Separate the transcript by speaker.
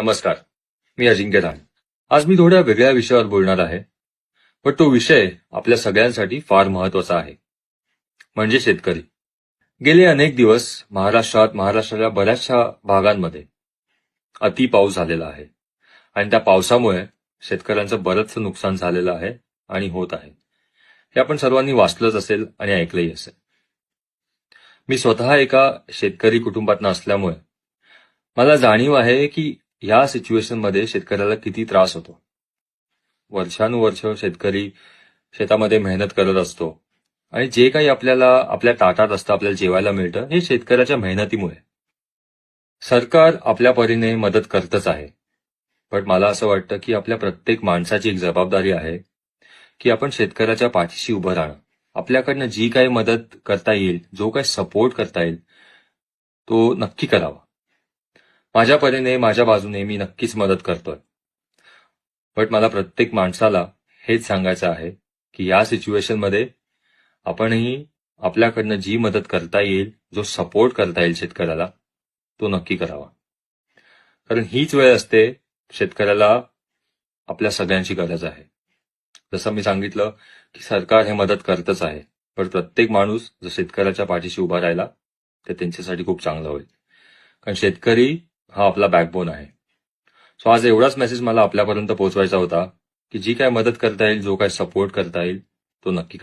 Speaker 1: नमस्कार. मी अजिंक्य राणे. आज मी थोड्या वेगळ्या विषयावर बोलणार आहे, पण तो विषय आपल्या सगळ्यांसाठी फार महत्वाचा आहे, म्हणजे शेतकरी. गेले अनेक दिवस महाराष्ट्राच्या बऱ्याचशा भागांमध्ये अति पाऊस झालेला आहे आणि त्या पावसामुळे शेतकऱ्यांचं बरंचसं नुकसान झालेलं आहे आणि होत आहे. हे आपण सर्वांनी वाचलंच असेल आणि ऐकलंही असेल. मी स्वतः एका शेतकरी कुटुंबातनं असल्यामुळे मला जाणीव आहे की या सिच्युएशनमध्ये शेतकऱ्याला किती त्रास होतो. वर्षानुवर्ष शेतकरी शेतामध्ये मेहनत करत असतो आणि जे काही आपल्याला आपल्या ताटात असतं, आपल्याला जेवायला मिळतं, हे शेतकऱ्याच्या मेहनतीमुळे. सरकार आपल्या परीने मदत करतच आहे, पण मला असं वाटतं की आपल्या प्रत्येक माणसाची एक जबाबदारी आहे की आपण शेतकऱ्याच्या पाठीशी उभं राहणं. आपल्याकडनं जी काही मदत करता येईल, जो काही सपोर्ट करता येईल, तो नक्की करावा. माझ्या परीने, माझ्या बाजूने मी नक्कीच मदत करतोय. पण मला प्रत्येक माणसाला हेच सांगायचं आहे की या सिच्युएशनमध्ये आपणही आपल्याकडनं जी मदत करता येईल, जो सपोर्ट करता येईल शेतकऱ्याला, तो नक्की करावा. कारण हीच वेळ असते शेतकऱ्याला आपल्या सगळ्यांची गरज आहे. जसं मी सांगितलं की सरकार हे मदत करतच आहे, पण प्रत्येक माणूस जर शेतकऱ्याच्या पाठीशी उभा राहिला तर त्यांच्यासाठी खूप चांगलं होईल. कारण शेतकरी हा आपला बॅकबोन आहे. सो आज एवढाच मेसेज मला आपल्यापर्यंत पोहोचवायचा होता की जी काय मदत करता येईल, जो काय सपोर्ट करता येईल, तो नक्की करा.